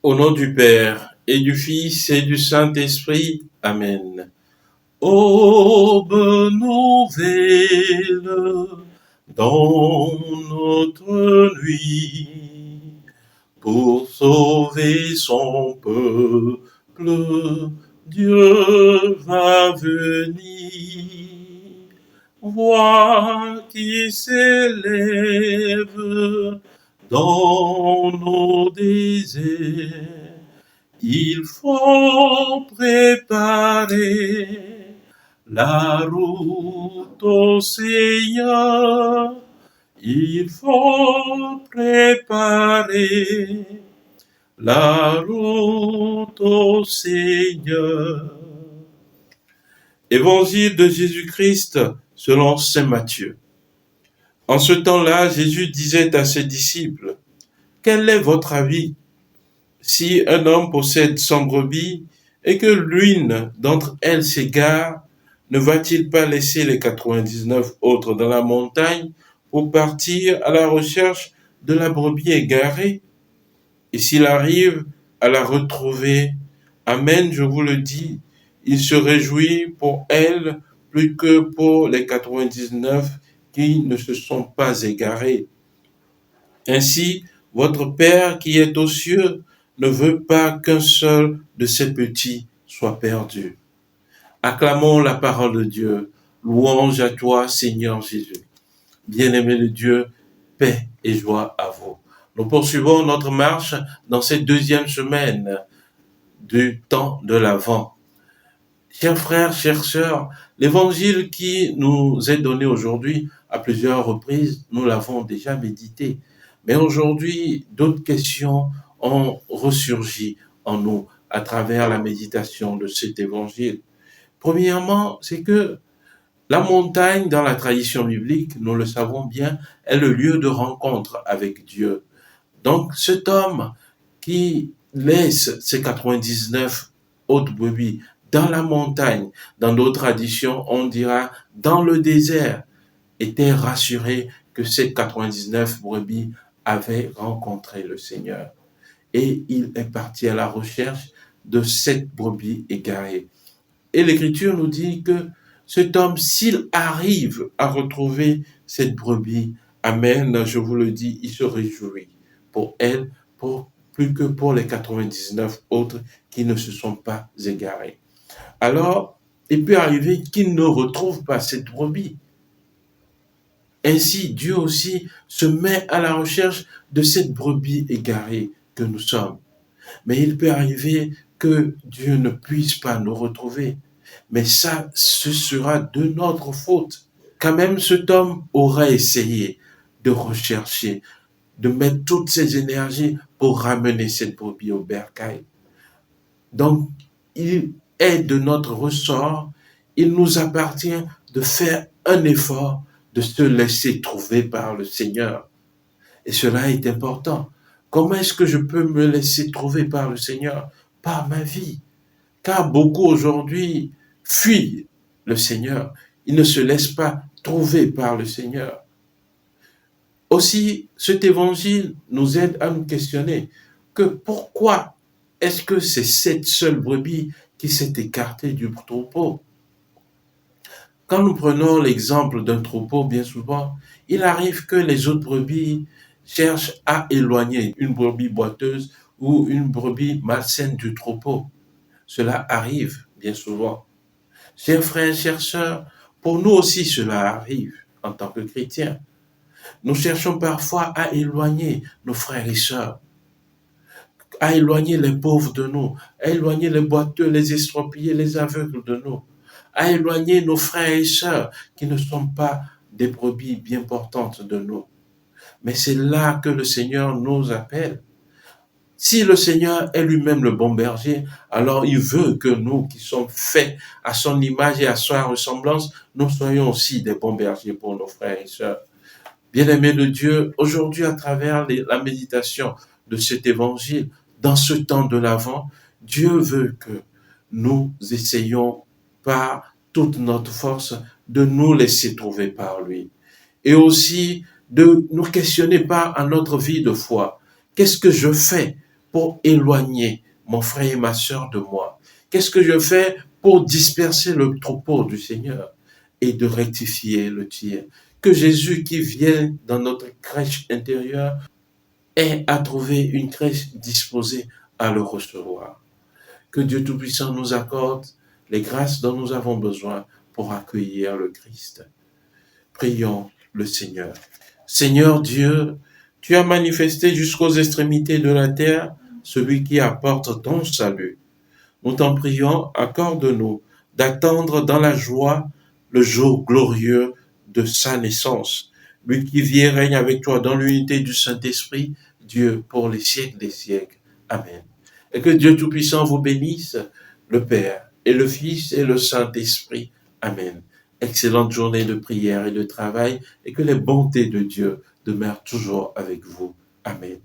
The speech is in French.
Au nom du Père, et du Fils, et du Saint-Esprit. Amen. Aube nouvelle dans notre nuit, pour sauver son peuple, Dieu va venir. Voix qui s'élève dans nos déserts, il faut préparer la route au Seigneur. Il faut préparer la route au Seigneur. Évangile de Jésus-Christ selon saint Matthieu. En ce temps-là, Jésus disait à ses disciples, « Quel est votre avis? Si un homme possède 100 brebis et que l'une d'entre elles s'égare, ne va-t-il pas laisser les 99 autres dans la montagne pour partir à la recherche de la brebis égarée? Et s'il arrive à la retrouver, amen, je vous le dis, il se réjouit pour elle plus que pour les 99 qui ne se sont pas égarés. Ainsi, votre Père qui est aux cieux ne veut pas qu'un seul de ses petits soit perdu. » Acclamons la parole de Dieu. Louange à toi, Seigneur Jésus. Bien-aimé de Dieu, paix et joie à vous. Nous poursuivons notre marche dans cette deuxième semaine du temps de l'Avent. Chers frères, chères sœurs, l'évangile qui nous est donné aujourd'hui, à plusieurs reprises, nous l'avons déjà médité. Mais aujourd'hui, d'autres questions ont ressurgi en nous à travers la méditation de cet évangile. Premièrement, c'est que la montagne, dans la tradition biblique, nous le savons bien, est le lieu de rencontre avec Dieu. Donc, cet homme qui laisse ses 99 autres brebis dans la montagne, dans d'autres traditions, on dira dans le désert, était rassuré que ces 99 brebis avaient rencontré le Seigneur. Et il est parti à la recherche de cette brebis égarée. Et l'Écriture nous dit que cet homme, s'il arrive à retrouver cette brebis, amen, je vous le dis, il se réjouit pour elle, plus que pour les 99 autres qui ne se sont pas égarés. Alors, il peut arriver qu'il ne retrouve pas cette brebis. Ainsi, Dieu aussi se met à la recherche de cette brebis égarée que nous sommes. Mais il peut arriver que Dieu ne puisse pas nous retrouver. Mais ça, ce sera de notre faute. Quand même, cet homme aura essayé de rechercher, de mettre toutes ses énergies pour ramener cette brebis au bercail. Donc, il est de notre ressort, il nous appartient de faire un effort, de se laisser trouver par le Seigneur. Et cela est important. Comment est-ce que je peux me laisser trouver par le Seigneur? Par ma vie. Car beaucoup aujourd'hui fuient le Seigneur. Ils ne se laissent pas trouver par le Seigneur. Aussi, cet évangile nous aide à nous questionner que pourquoi est-ce que c'est cette seule brebis qui s'est écartée du troupeau? Quand nous prenons l'exemple d'un troupeau, bien souvent, il arrive que les autres brebis cherchent à éloigner une brebis boiteuse ou une brebis malsaine du troupeau. Cela arrive bien souvent. Chers frères, chères sœurs, pour nous aussi cela arrive en tant que chrétiens. Nous cherchons parfois à éloigner nos frères et sœurs, à éloigner les pauvres de nous, à éloigner les boiteux, les estropiés, les aveugles de nous, à éloigner nos frères et sœurs qui ne sont pas des brebis bien portantes de nous. Mais c'est là que le Seigneur nous appelle. Si le Seigneur est lui-même le bon berger, alors il veut que nous qui sommes faits à son image et à sa ressemblance, nous soyons aussi des bons bergers pour nos frères et sœurs. Bien-aimés de Dieu, aujourd'hui à travers la méditation de cet évangile, dans ce temps de l'Avent, Dieu veut que nous essayions par toute notre force de nous laisser trouver par lui. Et aussi de nous questionner par à notre vie de foi. Qu'est-ce que je fais pour éloigner mon frère et ma sœur de moi? Qu'est-ce que je fais pour disperser le troupeau du Seigneur et de rectifier le tir? Que Jésus qui vient dans notre crèche intérieure ait à trouver une crèche disposée à le recevoir. Que Dieu Tout-Puissant nous accorde les grâces dont nous avons besoin pour accueillir le Christ. Prions le Seigneur. Seigneur Dieu, tu as manifesté jusqu'aux extrémités de la terre celui qui apporte ton salut. Nous t'en prions, accorde-nous d'attendre dans la joie le jour glorieux de sa naissance. Lui qui vit et règne avec toi dans l'unité du Saint-Esprit, Dieu pour les siècles des siècles. Amen. Et que Dieu Tout-Puissant vous bénisse, le Père et le Fils et le Saint-Esprit. Amen. Excellente journée de prière et de travail et que les bontés de Dieu demeurent toujours avec vous. Amen.